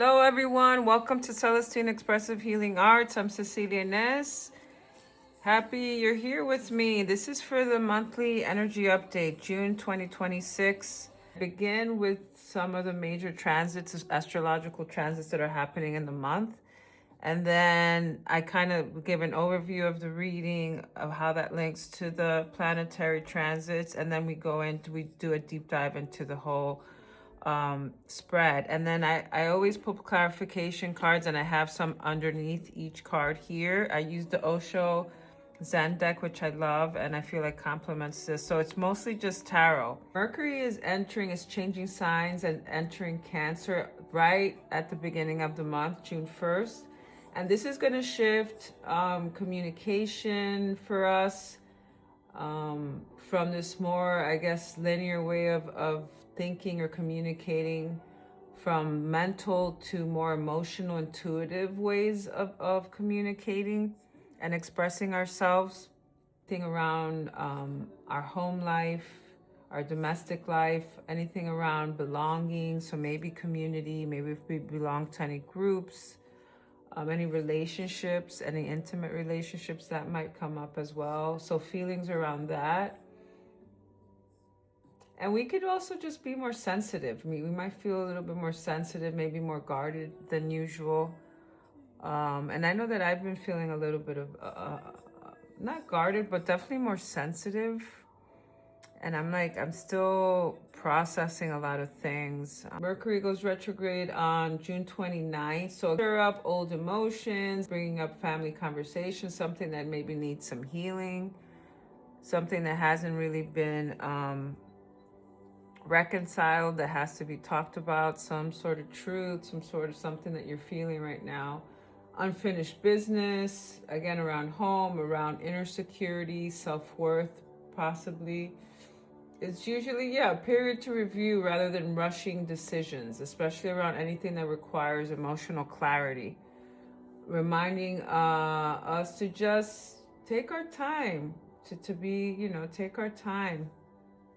Hello everyone, welcome to Celestine Expressive Healing Arts. I'm Cecilia Ness. Happy you're here with me. This is for the monthly energy update, June 2026. Begin with some of the major transits, astrological transits that are happening in the month. And then I kind of give an overview of the reading of how that links to the planetary transits. And then we do a deep dive into the whole spread. And then I always put clarification cards, and I have some underneath each card here. I use the Osho Zen deck, which I love, and I feel like complements this. So it's mostly just tarot. Mercury is changing signs and entering Cancer right at the beginning of the month, June 1st. And this is going to shift communication for us from this more, I guess, linear way of thinking or communicating, from mental to more emotional, intuitive ways of communicating and expressing ourselves. Thing around our home life, our domestic life, anything around belonging. So maybe community, maybe if we belong to any groups, any relationships, any intimate relationships that might come up as well. So feelings around that. And we could also just be more sensitive. I mean, we might feel a little bit more sensitive, maybe more guarded than usual. And I know that I've been feeling a little bit of, not guarded, but definitely more sensitive. And I'm still processing a lot of things. Mercury goes retrograde on June 29th. So stir up old emotions, bringing up family conversations, something that maybe needs some healing, something that hasn't really been reconciled, that has to be talked about, some sort of truth, some sort of something that you're feeling right now. Unfinished business, again, around home, around inner security, self-worth, possibly. It's usually, a period to review rather than rushing decisions, especially around anything that requires emotional clarity. Reminding us to just take our time, to be, take our time,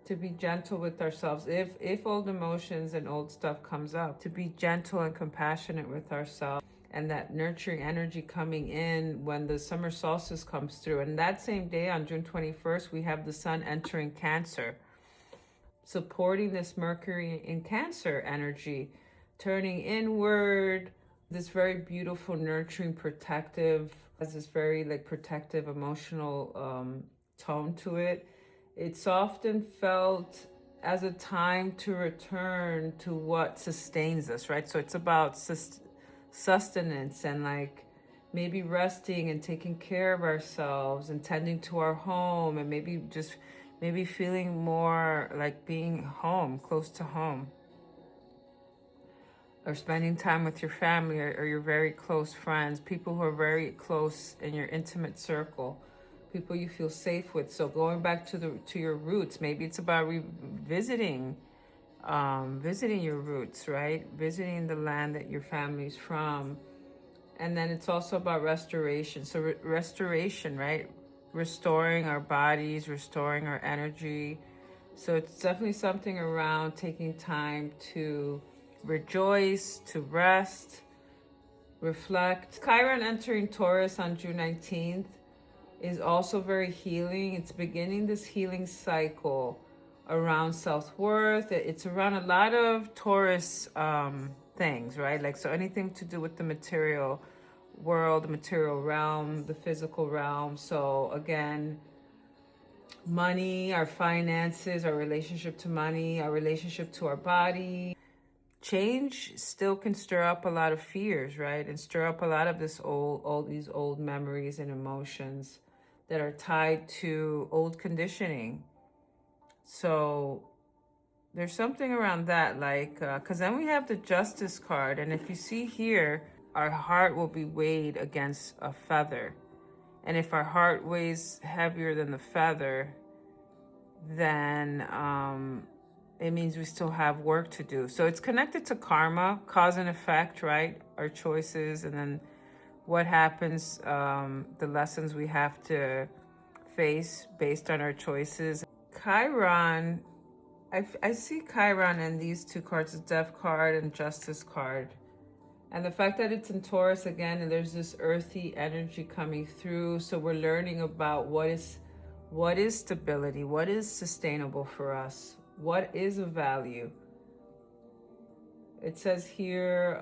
to be gentle with ourselves. If old emotions and old stuff comes up, to be gentle and compassionate with ourselves. And that nurturing energy coming in when the summer solstice comes through. And that same day, on June 21st, we have the sun entering Cancer, supporting this Mercury in Cancer energy, turning inward, this very beautiful, nurturing, protective, has this very protective, emotional tone to it. It's often felt as a time to return to what sustains us, right? So it's about sustenance and maybe resting and taking care of ourselves and tending to our home, and maybe feeling more like being home, close to home, or spending time with your family or your very close friends, people who are very close in your intimate circle, people you feel safe with. So going back to your roots, maybe it's about visiting your roots, right? Visiting the land that your family's from. And then it's also about restoration. So restoration, right? Restoring our bodies, restoring our energy. So it's definitely something around taking time to rejoice, to rest, reflect. Chiron entering Taurus on June 19th is also very healing. It's beginning this healing cycle around self-worth. It's around a lot of Taurus things, right? So anything to do with the material world, the material realm, the physical realm. So again, money, our finances, our relationship to money, our relationship to our body. Change still can stir up a lot of fears, right? And stir up a lot of these old memories and emotions that are tied to old conditioning. So there's something around that, because then we have the Justice card. And if you see here, our heart will be weighed against a feather. And if our heart weighs heavier than the feather, then it means we still have work to do. So it's connected to karma, cause and effect, right? Our choices, and then what happens, the lessons we have to face based on our choices. Chiron, I see Chiron in these two cards, the Death card and Justice card. And the fact that it's in Taurus again, and there's this earthy energy coming through. So we're learning about what is stability, what is sustainable for us, what is of value. It says here,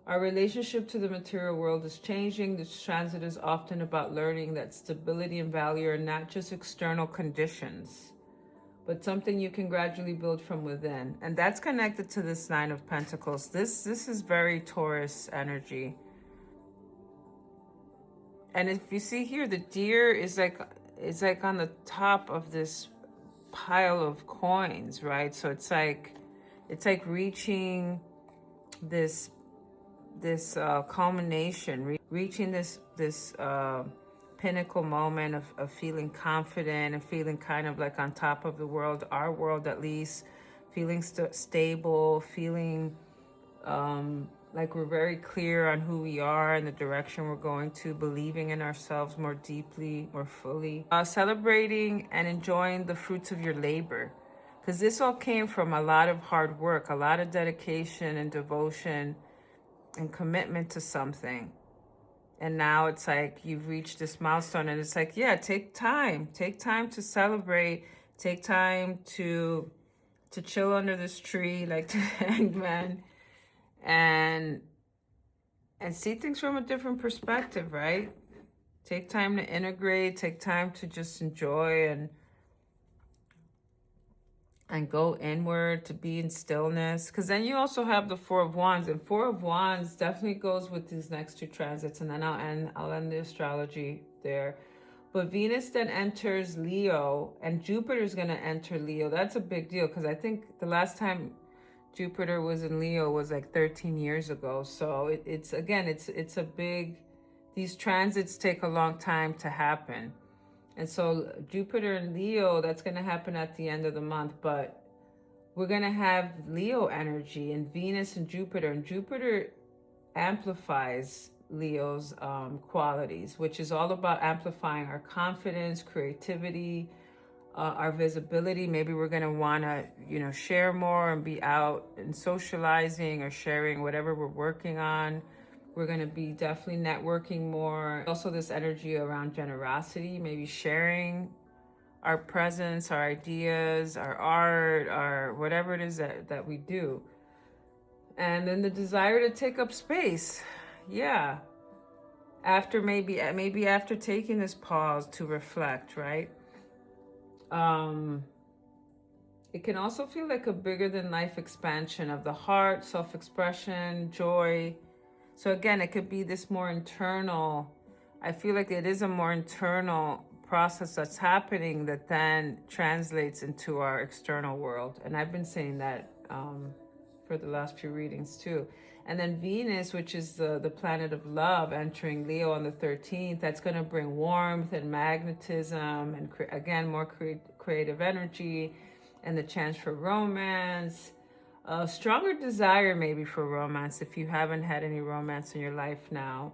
our relationship to the material world is changing. This transit is often about learning that stability and value are not just external conditions, but something you can gradually build from within. And that's connected to this Nine of Pentacles. This is very Taurus energy. And if you see here, the deer is like on the top of this pile of coins, right? So it's like reaching this culmination, reaching this pinnacle moment of feeling confident and feeling kind of like on top of the world, our world at least, feeling stable, feeling like we're very clear on who we are and the direction we're going to, believing in ourselves more deeply, more fully, celebrating and enjoying the fruits of your labor. Because this all came from a lot of hard work, a lot of dedication and devotion and commitment to something. And now it's like you've reached this milestone, and it's like, yeah, take time to celebrate, take time to chill under this tree like the hangman, and see things from a different perspective, right? Take time to integrate, take time to just enjoy and go inward, to be in stillness. Because then you also have the Four of Wands, and Four of Wands definitely goes with these next two transits, and then I'll end the astrology there. But Venus then enters Leo, and Jupiter's going to enter Leo. That's a big deal, because I think the last time Jupiter was in Leo was like 13 years ago. So it's a big, these transits take a long time to happen. And so Jupiter and Leo, that's going to happen at the end of the month. But we're going to have Leo energy and Venus and Jupiter amplifies Leo's qualities, which is all about amplifying our confidence, creativity, our visibility. Maybe we're going to want to, share more and be out and socializing or sharing whatever we're working on. We're going to be definitely networking more. Also, this energy around generosity, maybe sharing our presence, our ideas, our art, our whatever it is that we do. And then the desire to take up space. Yeah. After maybe after taking this pause to reflect, right? It can also feel like a bigger than life expansion of the heart, self-expression, joy. So again, it could be this more internal, I feel like it is a more internal process that's happening that then translates into our external world. And I've been saying that for the last few readings too. And then Venus, which is the planet of love, entering Leo on the 13th, that's going to bring warmth and magnetism and again, more creative energy and the chance for romance. A stronger desire maybe for romance if you haven't had any romance in your life now.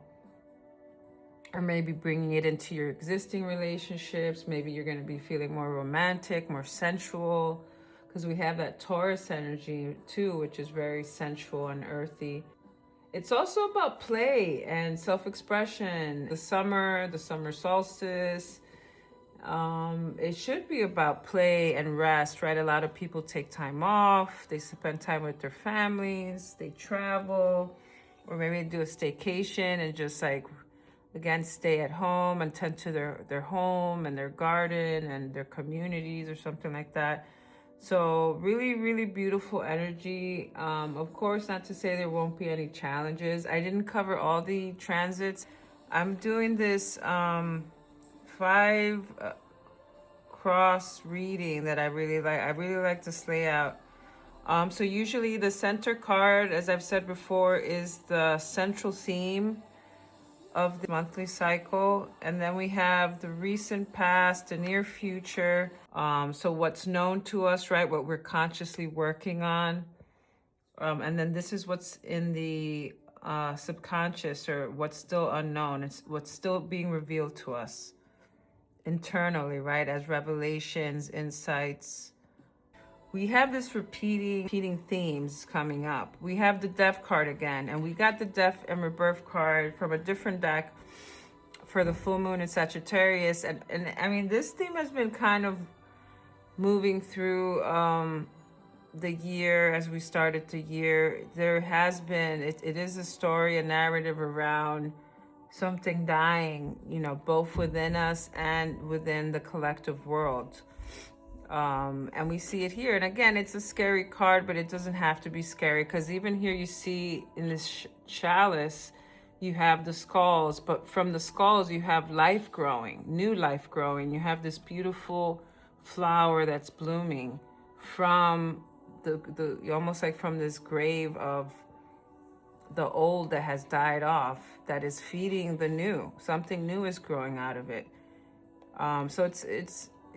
Or maybe bringing it into your existing relationships. Maybe you're going to be feeling more romantic, more sensual, because we have that Taurus energy too, which is very sensual and earthy. It's also about play and self-expression. The summer solstice, it should be about play and rest, right? A lot of people take time off, they spend time with their families, they travel, or maybe they do a staycation and just like, again, stay at home and tend to their home and their garden and their communities or something like that. So really, really beautiful energy. Of course, not to say there won't be any challenges. I didn't cover all the transits. I'm doing this 5 cross reading that I really like. I really like this layout. So usually the center card, as I've said before, is the central theme of the monthly cycle. And then we have the recent past, the near future. So what's known to us, right? What we're consciously working on. And then this is what's in the subconscious, or what's still unknown. It's what's still being revealed to us internally, right? As revelations, insights. we have this repeating themes coming up. We have the Death card again, and we got the Death and Rebirth card from a different deck for the full moon in Sagittarius. And I mean, this theme has been kind of moving through the year as we started the year. There has been, it is a story, a narrative around something dying, you know, both within us and within the collective world. And we see it here. And again, it's a scary card, but it doesn't have to be scary, because even here you see in this chalice, you have the skulls, but from the skulls you have life growing, new life growing. You have this beautiful flower that's blooming from the almost like from this grave of the old that has died off, that is feeding the new. Something new is growing out of it. So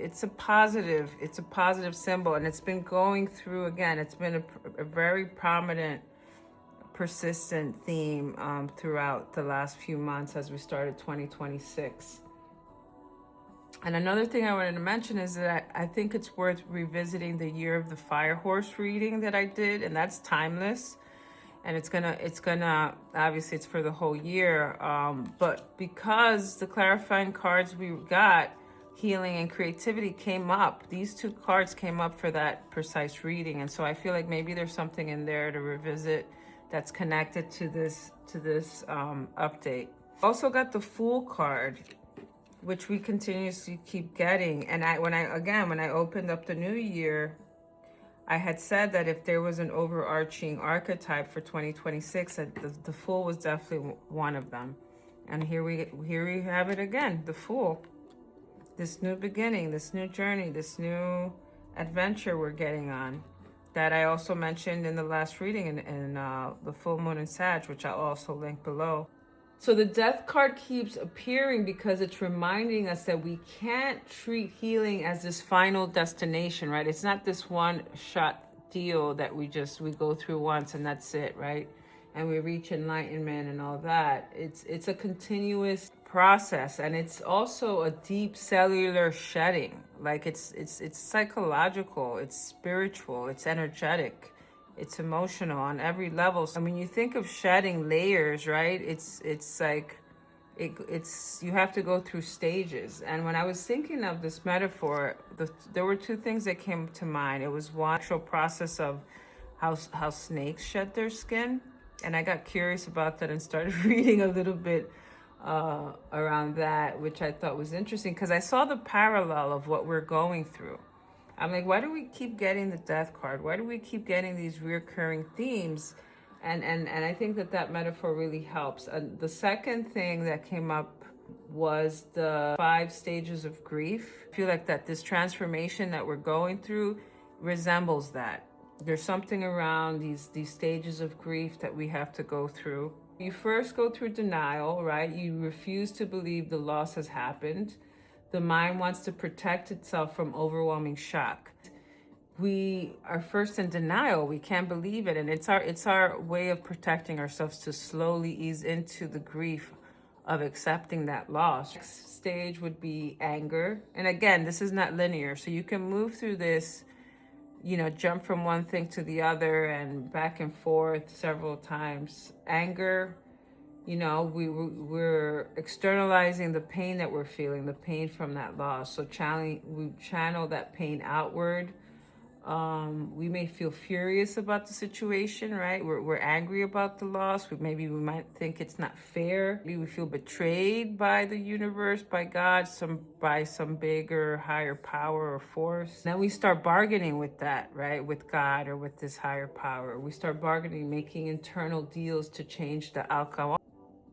it's a positive symbol, and it's been going through, again, it's been a very prominent, persistent theme throughout the last few months as we started 2026. And another thing I wanted to mention is that I think it's worth revisiting the Year of the Fire Horse reading that I did, and that's timeless. And it's gonna obviously it's for the whole year, but because the clarifying cards we got, healing and creativity, came up, these two cards came up for that precise reading. And so I feel like maybe there's something in there to revisit that's connected to this update. Also got the Fool card, which we continuously keep getting. And when I opened up the new year, I had said that if there was an overarching archetype for 2026, that the Fool was definitely one of them. And here we have it again, the Fool. This new beginning, this new journey, this new adventure we're getting on, that I also mentioned in the last reading in the full moon in Sag, which I'll also link below. So the Death card keeps appearing because it's reminding us that we can't treat healing as this final destination, right? It's not this one-shot deal that we go through once and that's it, right? And we reach enlightenment and all that. It's a continuous process, and it's also a deep cellular shedding. Like it's psychological, it's spiritual, it's energetic. It's emotional on every level. So, I mean, you think of shedding layers, right? It's like, you have to go through stages. And when I was thinking of this metaphor, there were two things that came to mind. It was one actual process of how snakes shed their skin. And I got curious about that and started reading a little bit around that, which I thought was interesting, because I saw the parallel of what we're going through. I'm like, why do we keep getting the Death card? Why do we keep getting these recurring themes? And I think that metaphor really helps. The second thing that came up was the 5 stages of grief. I feel like that this transformation that we're going through resembles that. There's something around these stages of grief that we have to go through. You first go through denial, right? You refuse to believe the loss has happened. The mind wants to protect itself from overwhelming shock. We are first in denial. We can't believe it. And it's our way of protecting ourselves to slowly ease into the grief of accepting that loss. Next stage would be anger. And again, this is not linear. So you can move through this, jump from one thing to the other and back and forth several times. Anger, we're externalizing the pain that we're feeling, the pain from that loss. So we channel that pain outward. We may feel furious about the situation, right? We're angry about the loss. We might think it's not fair. Maybe we feel betrayed by the universe, by God, by some bigger, higher power or force. Then we start bargaining with that, right? With God or with this higher power. We start bargaining, making internal deals to change the outcome.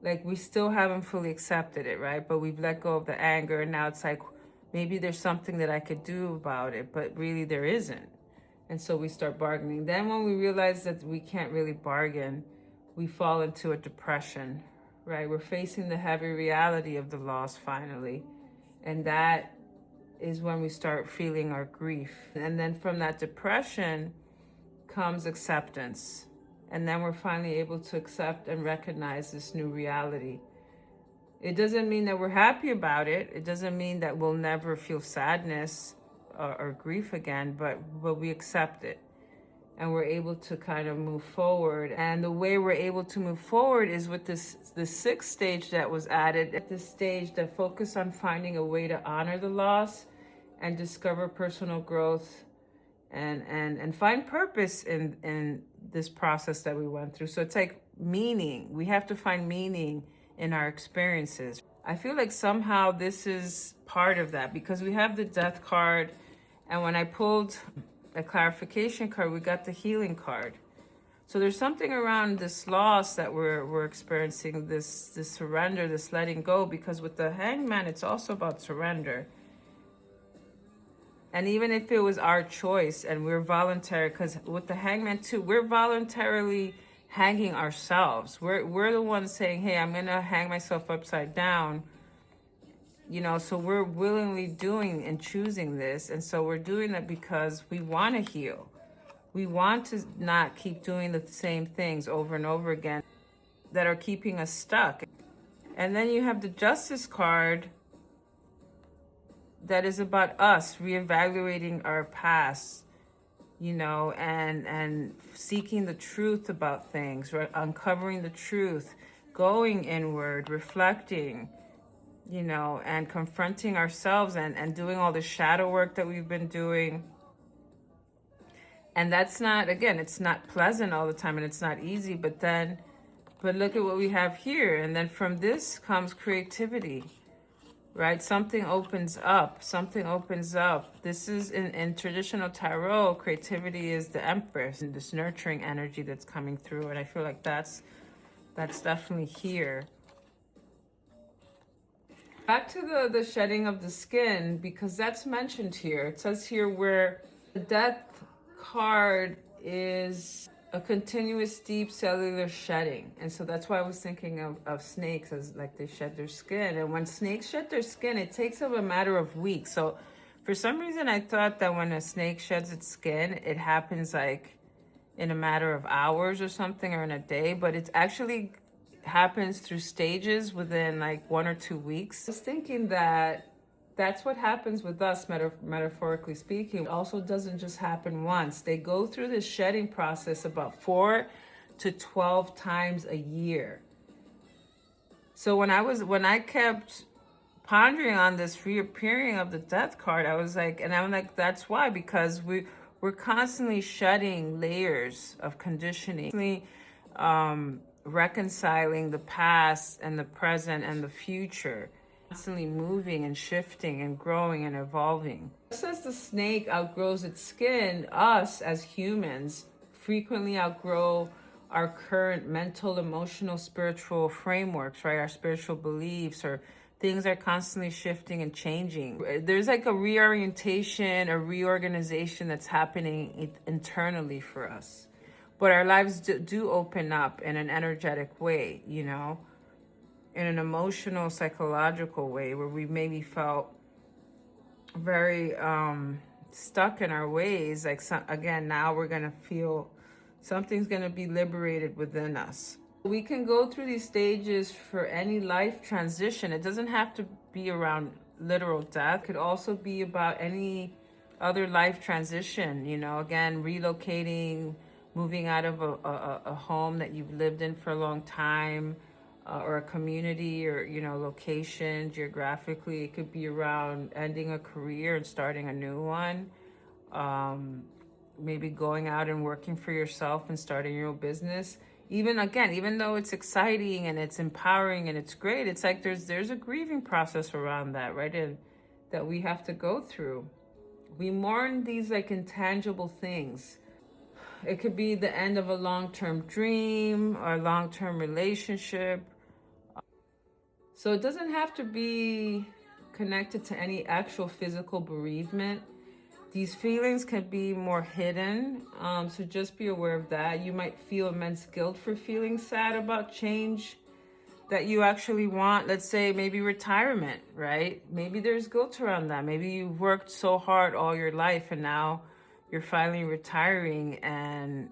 Like, we still haven't fully accepted it, right? But we've let go of the anger, and now it's like, maybe there's something that I could do about it, but really there isn't. And so we start bargaining. Then when we realize that we can't really bargain, we fall into a depression, right? We're facing the heavy reality of the loss finally. And that is when we start feeling our grief. And then from that depression comes acceptance. And then we're finally able to accept and recognize this new reality. It doesn't mean that we're happy about it. It doesn't mean that we'll never feel sadness or grief again, but we accept it. And we're able to kind of move forward. And the way we're able to move forward is with the sixth stage that was added. At this stage that focus on finding a way to honor the loss and discover personal growth and find purpose in this process that we went through. So it's like meaning. We have to find meaning in our experiences. I feel like somehow this is part of that, because we have the death card, and when I pulled a clarification card, we got the healing card. So there's something around this loss that we're experiencing, this surrender, this letting go, because with the Hangman, it's also about surrender. And even if it was our choice and we're voluntary, because with the Hangman too, we're voluntarily hanging ourselves. We're the ones saying, hey, I'm gonna hang myself upside down. You know, so we're willingly doing and choosing this. And so we're doing it because we want to heal. We want to not keep doing the same things over and over again that are keeping us stuck. And then you have the Justice card that is about us reevaluating our past, you know, and seeking the truth about things, right? Uncovering the truth, going inward, reflecting, you know, and confronting ourselves and doing all the shadow work that we've been doing. And that's not, again, it's not pleasant all the time and it's not easy, but look at what we have here. And then from this comes creativity, right? Something opens up. This is in traditional tarot, creativity is the Empress and this nurturing energy that's coming through. And I feel like that's definitely here. Back to the shedding of the skin, because that's mentioned here. It says here where the death card is a continuous deep cellular shedding. And so that's why I was thinking of snakes as like they shed their skin. And when snakes shed their skin, it takes them a matter of weeks. So for some reason, I thought that when a snake sheds its skin, it happens like in a matter of hours or something, or in a day, but it's actually happens through stages within like 1 or 2 weeks. I was thinking that that's what happens with us, metaphorically speaking. It also doesn't just happen once. They go through this shedding process about 4 to 12 times a year. So when I kept pondering on this reappearing of the death card, I was like, and I'm like, that's why, because we're constantly shedding layers of conditioning, reconciling the past and the present and the future, constantly moving and shifting and growing and evolving. Just as the snake outgrows its skin, us as humans frequently outgrow our current mental, emotional, spiritual frameworks, right? Our spiritual beliefs, or things are constantly shifting and changing. There's like a reorientation, a reorganization that's happening internally for us. But our lives do open up in an energetic way, you know, in an emotional, psychological way, where we maybe felt very stuck in our ways. Like, again, now we're going to feel something's going to be liberated within us. We can go through these stages for any life transition. It doesn't have to be around literal death. It could also be about any other life transition, you know, again, relocating, moving out of a home that you've lived in for a long time, or a community, or, you know, location, geographically. It could be around ending a career and starting a new one. Maybe going out and working for yourself and starting your own business. Even though it's exciting and it's empowering and it's great, it's like there's a grieving process around that, right? And that we have to go through. We mourn these like intangible things. It could be the end of a long-term dream or a long-term relationship. So it doesn't have to be connected to any actual physical bereavement. These feelings can be more hidden, so just be aware of that. You might feel immense guilt for feeling sad about change that you actually want. Let's say maybe retirement, right? Maybe there's guilt around that. Maybe you've worked so hard all your life and now you're finally retiring, and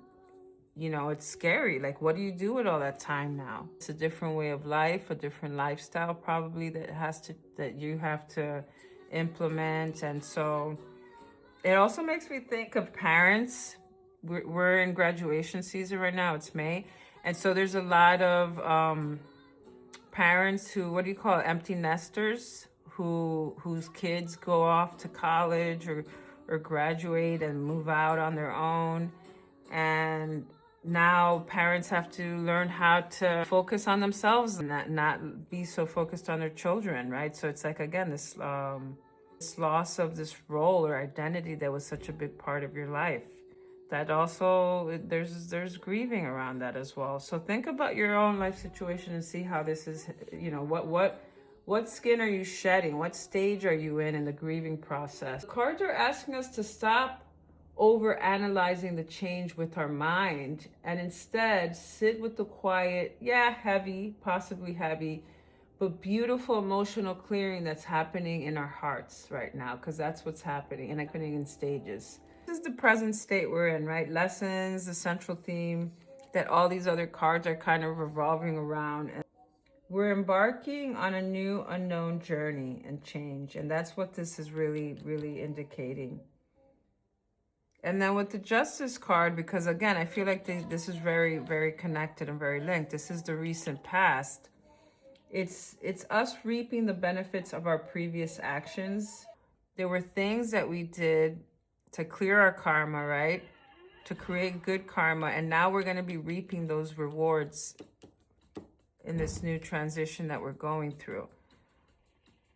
you know, it's scary. Like, what do you do with all that time now? It's a different way of life, a different lifestyle probably that you have to implement. And so It also makes me think of parents. We're in graduation season right now. It's May. And so there's a lot of parents who, what do you call it, empty nesters, whose kids go off to college or graduate and move out on their own. And now parents have to learn how to focus on themselves and not be so focused on their children, right? So it's like, again, this loss of this role or identity that was such a big part of your life. That also, there's grieving around that as well. So think about your own life situation and see how this is, you know, what skin are you shedding? What stage are you in the grieving process? Cards are asking us to stop over analyzing the change with our mind and instead sit with the quiet, heavy, possibly heavy, but beautiful emotional clearing that's happening in our hearts right now, because that's what's happening and happening in stages. This is the present state we're in, right? Lessons, the central theme that all these other cards are kind of revolving around. And we're embarking on a new unknown journey and change. And that's what this is really, really indicating. And then with the Justice card, because again, I feel like this is very, very connected and very linked. This is the recent past. It's us reaping the benefits of our previous actions. There were things that we did to clear our karma, right? To create good karma. And now we're going to be reaping those rewards in this new transition that we're going through.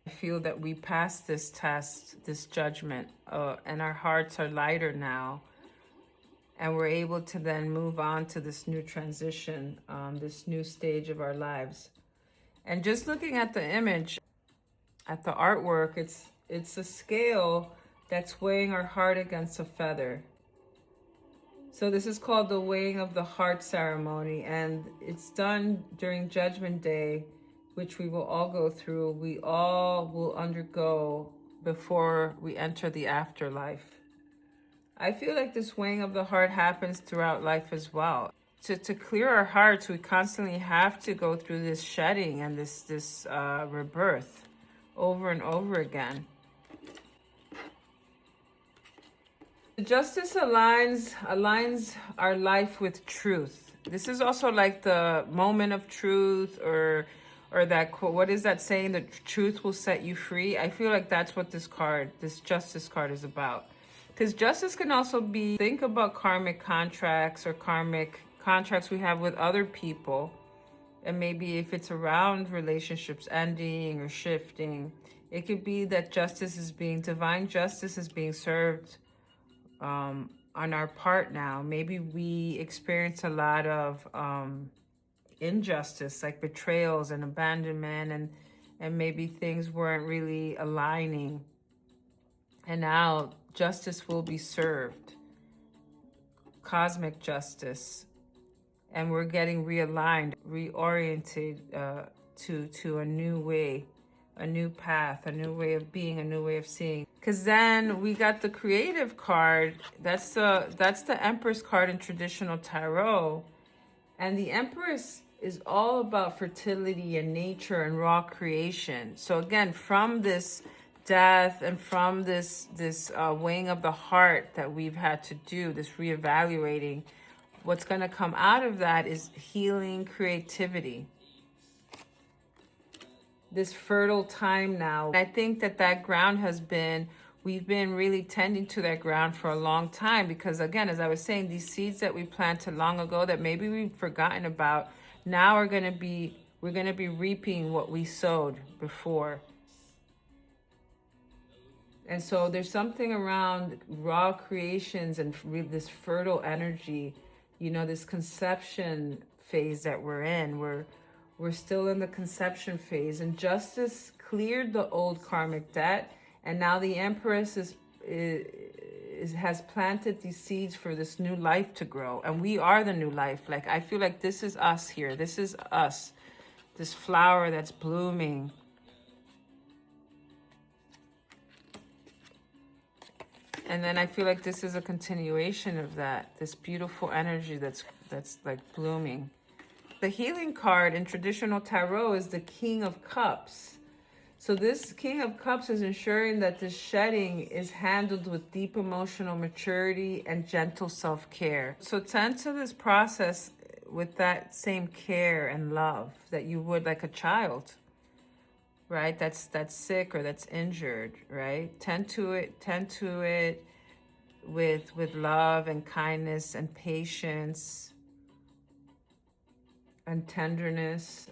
I feel that we passed this test, this judgment, and our hearts are lighter now. And we're able to then move on to this new transition, this new stage of our lives. And just looking at the image, at the artwork, it's a scale that's weighing our heart against a feather. So this is called the weighing of the heart ceremony, and it's done during Judgment Day, which we will all go through. We all will undergo before we enter the afterlife. I feel like this weighing of the heart happens throughout life as well. To clear our hearts, we constantly have to go through this shedding and this rebirth over and over again. Justice aligns our life with truth. This is also like the moment of truth, or that quote, what is that saying? The truth will set you free. I feel like that's what this Justice card is about. Because justice can also be, think about karmic contracts or karmic contracts we have with other people. And maybe if it's around relationships ending or shifting, it could be that divine justice is being served on our part now. Maybe we experience a lot of injustice, like betrayals and abandonment, and maybe things weren't really aligning. And now justice will be served, cosmic justice, and we're getting realigned, reoriented to a new way, a new path, a new way of being, a new way of seeing. Because then we got the Creative card. That's the Empress card in traditional tarot. And the Empress is all about fertility and nature and raw creation. So again, from this death and from this weighing of the heart that we've had to do, this reevaluating, what's going to come out of that is healing, creativity. This fertile time now. I think that ground we've been really tending to that ground for a long time, because again, as I was saying, these seeds that we planted long ago that maybe we've forgotten about, now we're going to be reaping what we sowed before. And so there's something around raw creations and this fertile energy, this conception phase that we're in. We're still in the conception phase, and justice cleared the old karmic debt, and now the Empress has planted these seeds for this new life to grow, and we are the new life. Like, I feel like this is us here. This is us, this flower that's blooming. And then I feel like this is a continuation of that, this beautiful energy that's like blooming. The healing card in traditional tarot is the King of Cups. So this King of Cups is ensuring that this shedding is handled with deep emotional maturity and gentle self-care. So tend to this process with that same care and love that you would like a child, right? That's sick or that's injured, right? Tend to it with love and kindness and patience and tenderness.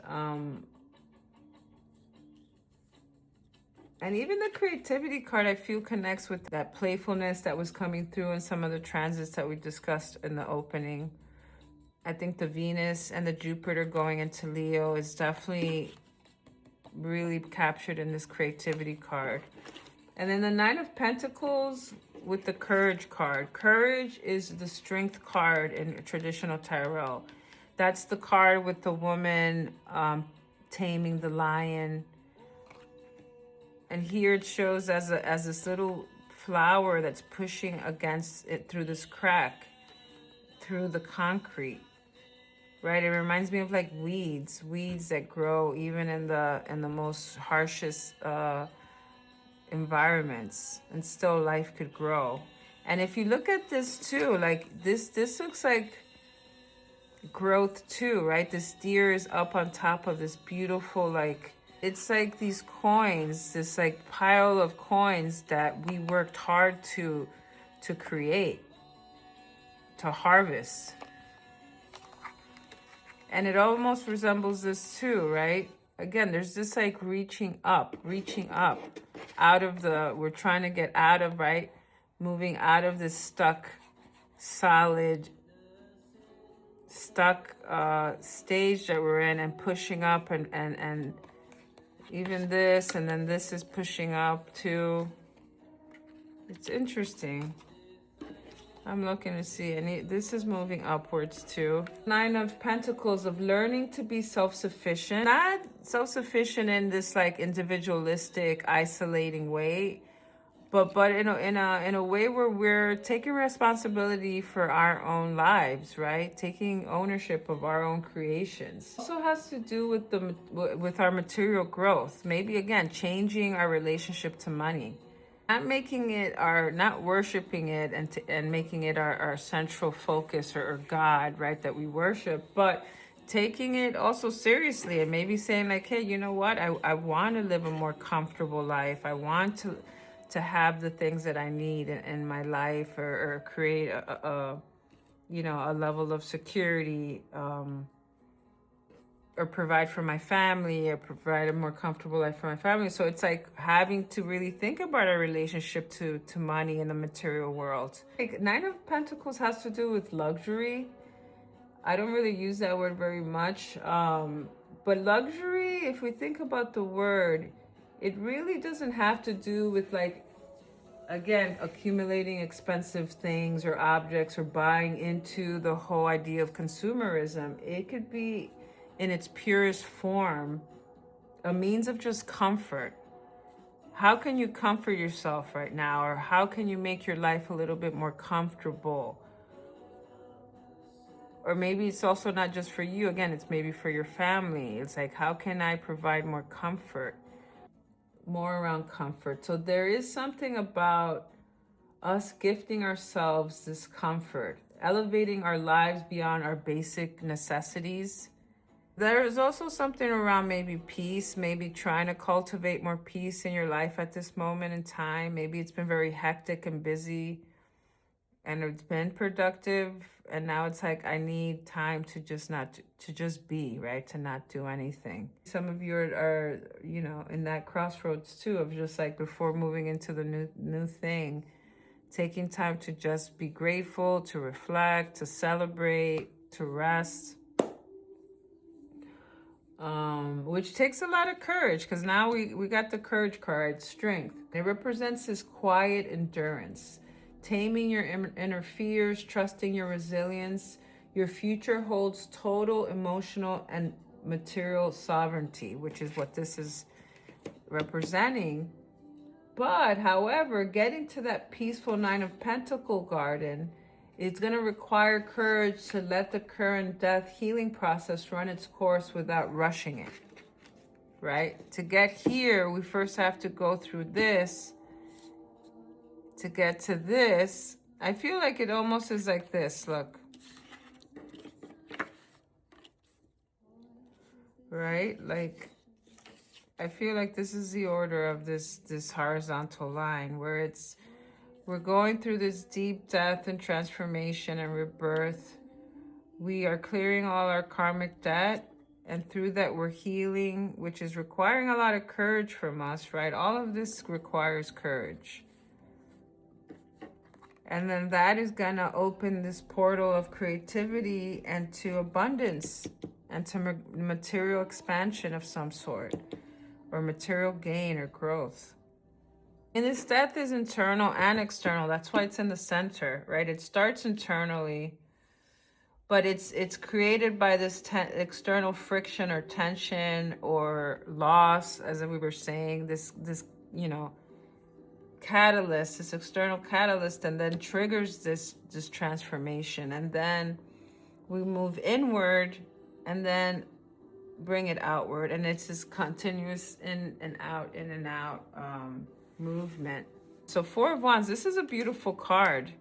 And even the creativity card, I feel, connects with that playfulness that was coming through in some of the transits that we discussed in the opening. I think the Venus and the Jupiter going into Leo is definitely really captured in this creativity card. And then the Nine of Pentacles with the Courage card. Courage is the strength card in traditional tarot. That's the card with the woman taming the lion. And here it shows as this little flower that's pushing against it through this crack, through the concrete, right? It reminds me of like weeds that grow even in the most harshest environments, and still life could grow. And if you look at this too, like this looks like growth too, right? This deer is up on top of this beautiful, like, it's like these coins, this like pile of coins that we worked hard to create, to harvest. And it almost resembles this too, right? Again, there's this like reaching up out of we're trying to get out of, right? Moving out of this stuck stage that we're in, and pushing up, and even this, and then this is pushing up too. It's interesting. I'm looking to see, and this is moving upwards too. Nine of Pentacles, of learning to be self-sufficient. Not self-sufficient in this like individualistic, isolating way, but in a way where we're taking responsibility for our own lives, right? Taking ownership of our own creations. Also has to do with our material growth. Maybe again, changing our relationship to money. Not worshiping it and making it our central focus or God, right, that we worship, but taking it also seriously, and maybe saying like, hey, you know what, I want to live a more comfortable life. I want to have the things that I need in my life, or create a level of security, or provide for my family, or provide a more comfortable life for my family. So it's like having to really think about our relationship to money in the material world. Like Nine of Pentacles has to do with luxury. I don't really use that word very much. But luxury, if we think about the word, it really doesn't have to do with like, again, accumulating expensive things or objects, or buying into the whole idea of consumerism. It could be, in its purest form, a means of just comfort. How can you comfort yourself right now? Or how can you make your life a little bit more comfortable? Or maybe it's also not just for you. Again, it's maybe for your family. It's like, how can I provide more comfort? More around comfort. So there is something about us gifting ourselves this comfort, elevating our lives beyond our basic necessities. There is also something around maybe peace, maybe trying to cultivate more peace in your life at this moment in time. Maybe it's been very hectic and busy, and it's been productive, and now it's like, I need time to just be, right? To not do anything. Some of you are in that crossroads too, of just like, before moving into the new thing, taking time to just be grateful, to reflect, to celebrate, to rest. Which takes a lot of courage, because now we got the courage card, strength. It represents this quiet endurance, taming your inner fears, trusting your resilience. Your future holds total emotional and material sovereignty, which is what this is representing. But, however, getting to that peaceful Nine of Pentacles garden, it's going to require courage to let the current death healing process run its course without rushing it, right? To get here, we first have to go through this. To get to this, I feel like it almost is like this, look. Right? Like, I feel like this is the order of this horizontal line where we're going through this deep death and transformation and rebirth. We are clearing all our karmic debt, and through that we're healing, which is requiring a lot of courage from us, right? All of this requires courage. And then that is gonna open this portal of creativity and to abundance and to material expansion of some sort, or material gain or growth. And this death is internal and external. That's why it's in the center, right? It starts internally, but it's created by this external friction or tension or loss, as we were saying, this you know, catalyst, this external catalyst, and then triggers this transformation, and then we move inward and then bring it outward, and it's this continuous in and out movement. So Four of Wands, this is a beautiful card.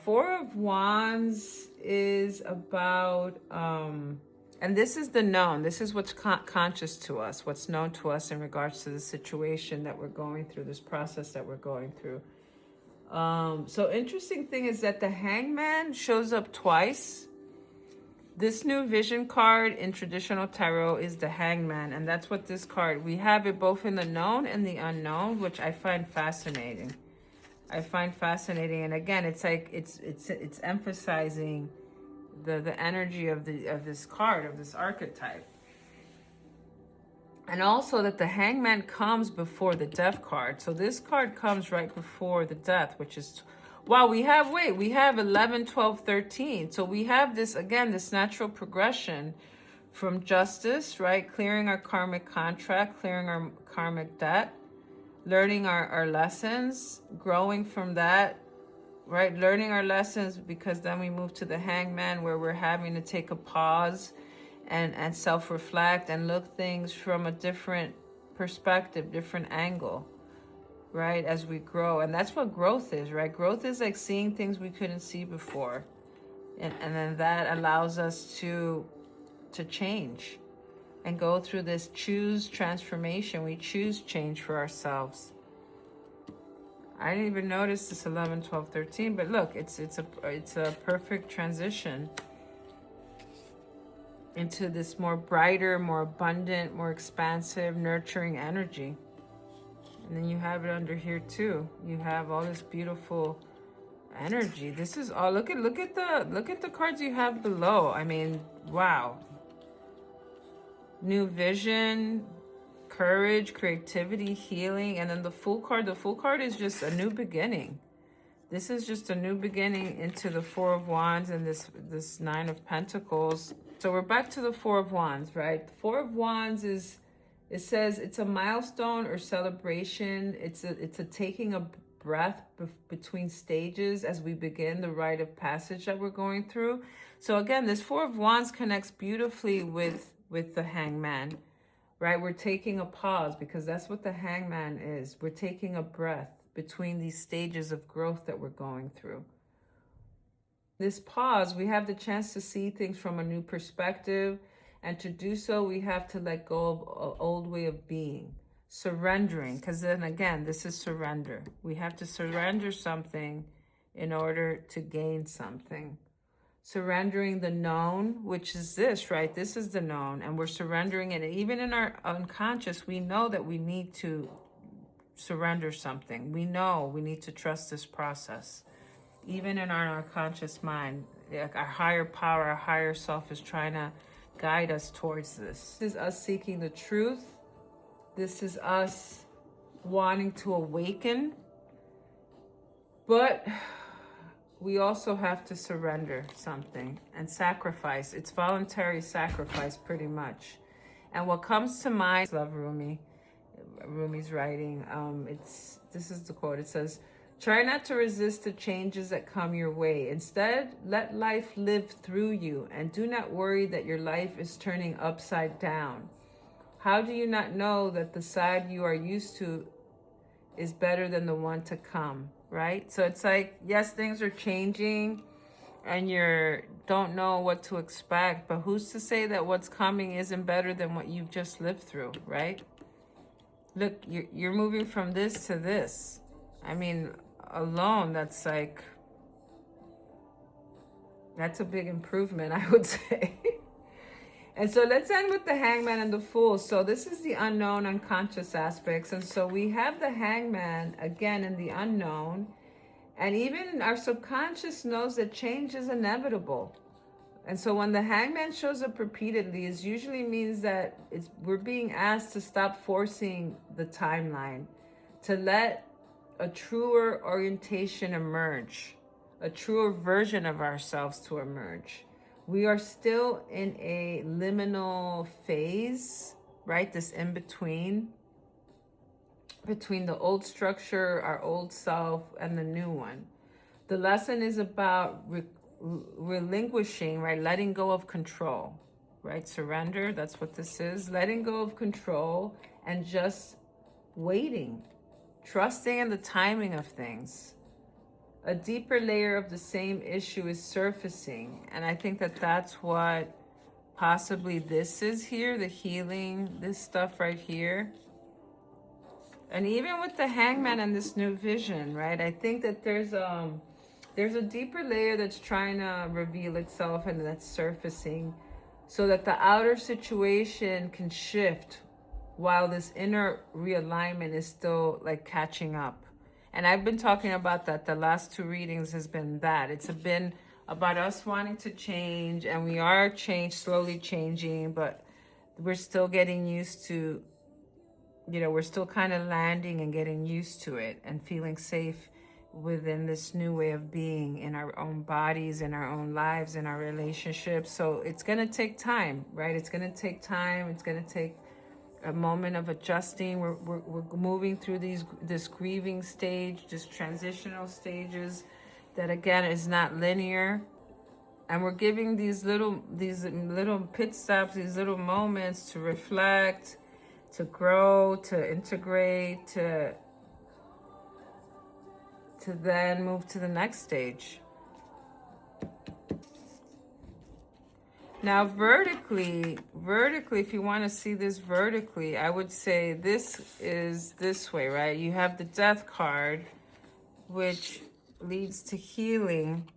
Four of Wands is about and this is the known. This is what's conscious to us, what's known to us in regards to the situation that we're going through, this process that we're going through. So interesting thing is that the Hangman shows up twice. This new vision card in traditional tarot is the Hangman, and that's what this card, we have it both in the known and the unknown, which I find fascinating. And again, it's like it's emphasizing the energy of this card, of this archetype. And also that the Hangman comes before the Death card. So this card comes right before the Death, which is, wow, we have 11, 12, 13. So we have this, again, this natural progression from justice, right? Clearing our karmic contract, clearing our karmic debt, learning our lessons, growing from that, right? Learning our lessons, because then we move to the Hangman, where we're having to take a pause and self-reflect and look things from a different perspective, different angle, right? As we grow. And that's what growth is, right? Growth is like seeing things we couldn't see before. And then that allows us to change and go through this choose transformation. We choose change for ourselves. I didn't even notice this 11, 12, 13, but look, it's a perfect transition into this more brighter, more abundant, more expansive, nurturing energy. And then you have it under here too. You have all this beautiful energy. This is all, look at the cards you have below. I mean, wow. New vision, courage, creativity, healing, and then the Fool card. The Fool card is just a new beginning. This is just a new beginning into the Four of Wands and this Nine of Pentacles. So we're back to the Four of Wands, right? The Four of Wands is, it says it's a milestone or celebration. It's a taking a breath between stages as we begin the rite of passage that we're going through. So again, this Four of Wands connects beautifully with the Hangman, right? We're taking a pause, because that's what the Hangman is. We're taking a breath between these stages of growth that we're going through. This pause, we have the chance to see things from a new perspective, and to do so, we have to let go of an old way of being, surrendering, because then again, this is surrender. We have to surrender something in order to gain something. Surrendering the known, which is this, right? This is the known, and we're surrendering it. And even in our unconscious, we know that we need to surrender something. We know we need to trust this process. Even in our conscious mind, like our higher power, our higher self is trying to guide us towards this. This is us seeking the truth. This is us wanting to awaken. But we also have to surrender something and sacrifice. It's voluntary sacrifice, pretty much. And what comes to mind, I love Rumi's writing. This is the quote. It says, "Try not to resist the changes that come your way. Instead, let life live through you, and do not worry that your life is turning upside down. How do you not know that the side you are used to is better than the one to come, right? So it's like, yes, things are changing and you don't know what to expect, but who's to say that what's coming isn't better than what you've just lived through, right? Look, you're moving from this to this. I mean, alone, that's like, that's a big improvement, I would say. And so let's end with the Hangman and the Fool. So this is the unknown, unconscious aspects. And so we have the Hangman, again, in the unknown. And even our subconscious knows that change is inevitable. And so when the Hangman shows up repeatedly, it usually means that we're being asked to stop forcing the timeline, to let a truer orientation emerge, a truer version of ourselves to emerge. We are still in a liminal phase, right? This in between the old structure, our old self, and the new one. The lesson is about relinquishing, right? Letting go of control, right? Surrender, that's what this is. Letting go of control and just waiting, trusting in the timing of things. A deeper layer of the same issue is surfacing. And I think that that's what possibly this is here, the healing, this stuff right here. And even with the Hangman and this new vision, right? I think that there's a deeper layer that's trying to reveal itself and that's surfacing so that the outer situation can shift while this inner realignment is still like catching up. And I've been talking about that. The last two readings has been that. It's been about us wanting to change, and we are slowly changing, but we're still getting used to, we're still kind of landing and getting used to it and feeling safe within this new way of being in our own bodies, in our own lives, in our relationships. So it's going to take time, right? It's going to take time. It's going to take a moment of adjusting. We're moving through this grieving stage, this transitional stages that again is not linear, and we're giving these little pit stops, these little moments to reflect, to grow, to integrate, to then move to the next stage. Now vertically, if you want to see this vertically, I would say this is this way, right? You have the Death card, which leads to healing.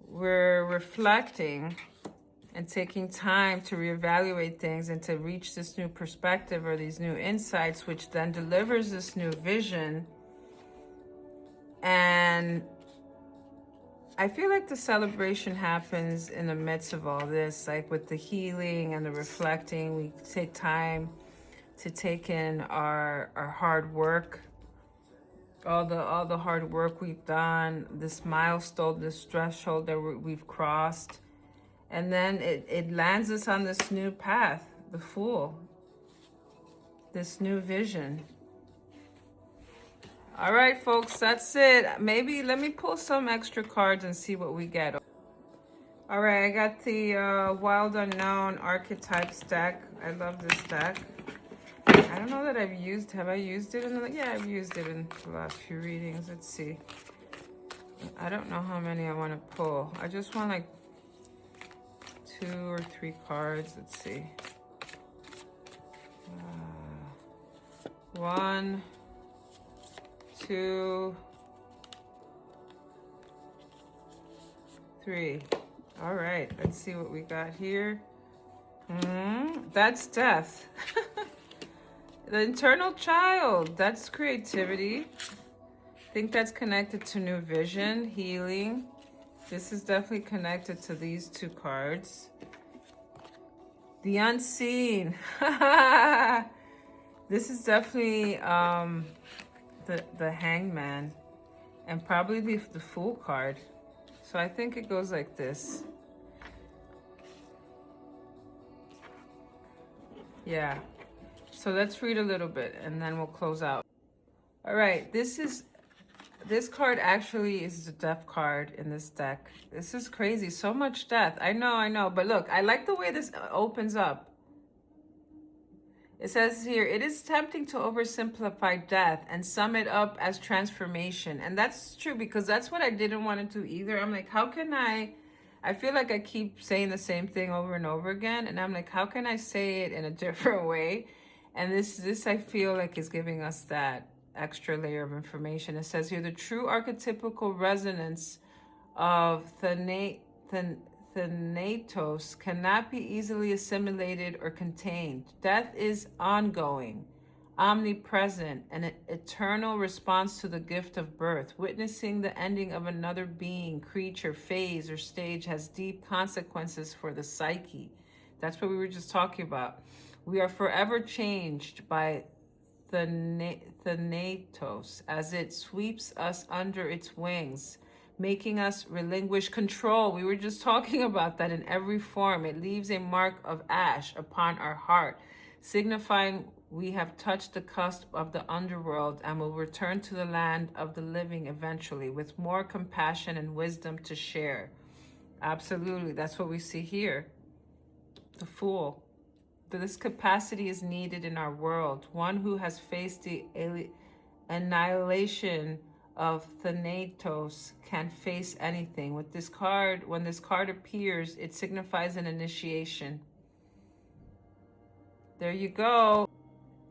We're reflecting and taking time to reevaluate things and to reach this new perspective or these new insights, which then delivers this new vision. And I feel like the celebration happens in the midst of all this, like with the healing and the reflecting. We take time to take in our hard work, all the hard work we've done, this milestone, this threshold that we've crossed. And then it lands us on this new path, the Fool, this new vision. All right, folks, that's it. Maybe let me pull some extra cards and see what we get. All right, I got the Wild Unknown Archetypes deck. I love this deck. I don't know that have I used it yeah, I've used it in the last few readings. Let's see. I don't know how many I want to pull. I just want like 2 or 3 cards. Let's see. 1, 2, 3. All right, let's see what we got here. That's death. The internal child, that's creativity. I think that's connected to new vision, healing. This is definitely connected to these 2 cards. The unseen. This is definitely the Hangman and probably the Fool card. So I think it goes like this. Yeah. So let's read a little bit and then we'll close out. All right, this is This card actually is the death card in this deck. This is crazy. So much death. I know. But look, I like the way this opens up. It says here, it is tempting to oversimplify death and sum it up as transformation. And that's true, because that's what I didn't want to do either. I'm like, how can I feel like I keep saying the same thing over and over again. And I'm like, how can I say it in a different way? And this I feel like is giving us that extra layer of information. It says here, the true archetypical resonance of Thanatos cannot be easily assimilated or contained. Death is ongoing, omnipresent, and an eternal response to the gift of birth. Witnessing the ending of another being, creature, phase, or stage has deep consequences for the psyche. That's what we were just talking about. We are forever changed by Thanatos as it sweeps us under its wings, making us relinquish control. We were just talking about that in every form. It leaves a mark of ash upon our heart, signifying we have touched the cusp of the underworld and will return to the land of the living eventually, with more compassion and wisdom to share. Absolutely, that's what we see here. The Fool. This capacity is needed in our world. One who has faced the annihilation of Thanatos can face anything. With this card, when this card appears, it signifies an initiation. There you go.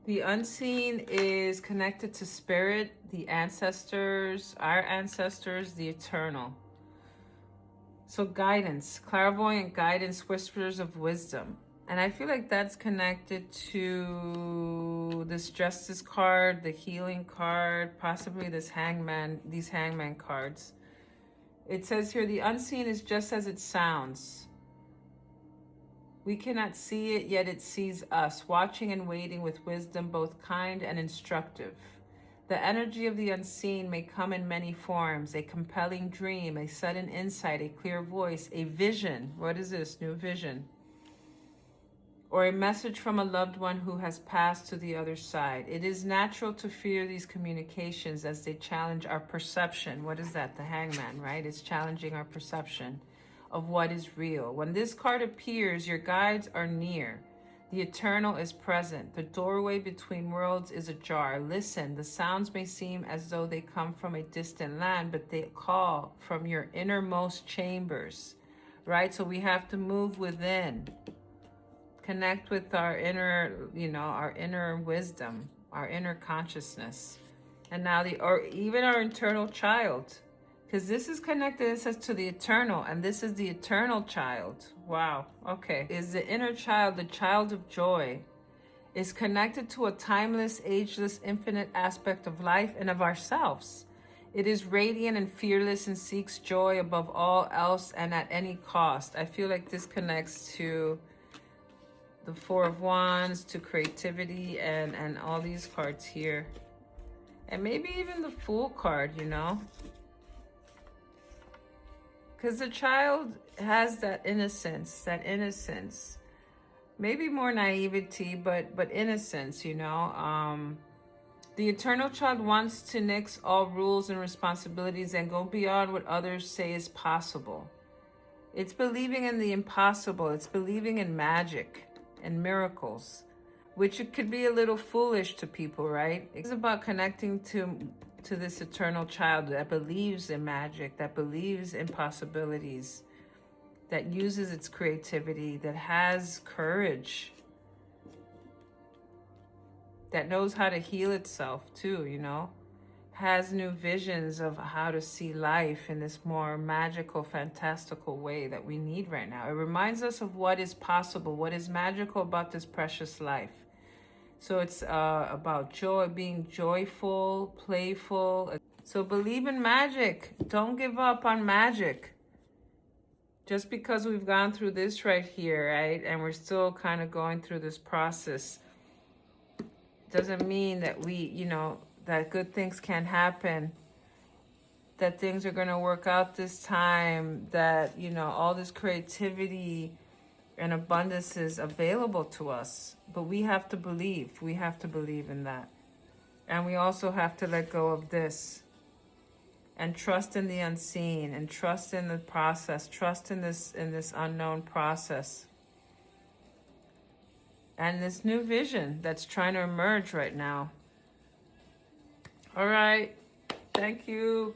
The unseen is connected to spirit, the ancestors, our ancestors, the eternal. So guidance, clairvoyant guidance, whispers of wisdom. And I feel like that's connected to this Justice card, the Healing card, possibly this Hangman, these Hangman cards. It says here, the unseen is just as it sounds. We cannot see it, yet it sees us, watching and waiting with wisdom, both kind and instructive. The energy of the unseen may come in many forms: a compelling dream, a sudden insight, a clear voice, a vision. What is this? New vision. Or a message from a loved one who has passed to the other side. It is natural to fear these communications as they challenge our perception. What is that? The Hangman, right? It's challenging our perception of what is real. When this card appears, your guides are near. The eternal is present. The doorway between worlds is ajar. Listen, the sounds may seem as though they come from a distant land, but they call from your innermost chambers, right? So we have to move within. Connect with our inner, our inner wisdom, our inner consciousness. And now or even our internal child, because this is connected, it says, to the eternal, and this is the eternal child. Wow, okay. Is the inner child, the child of joy, is connected to a timeless, ageless, infinite aspect of life and of ourselves. It is radiant and fearless and seeks joy above all else and at any cost. I feel like this connects to the Four of Wands, to creativity, and all these cards here. And maybe even the Fool card, Because the child has that innocence, maybe more naivety, but innocence, The eternal child wants to nix all rules and responsibilities and go beyond what others say is possible. It's believing in the impossible. It's believing in magic and miracles, which it could be a little foolish to people, right? It's about connecting to this eternal child that believes in magic, that believes in possibilities, that uses its creativity, that has courage, that knows how to heal itself too, has new visions of how to see life in this more magical, fantastical way that we need right now. It reminds us of what is possible, what is magical about this precious life. So it's about joy, being joyful, playful. So believe in magic. Don't give up on magic. Just because we've gone through this right here, right, and we're still kind of going through this process, doesn't mean that that good things can happen, that things are going to work out this time, that, all this creativity and abundance is available to us. But we have to believe. We have to believe in that. And we also have to let go of this. and trust in the unseen, and trust in the process, trust in this unknown process, and this new vision that's trying to emerge right now. All right. Thank you.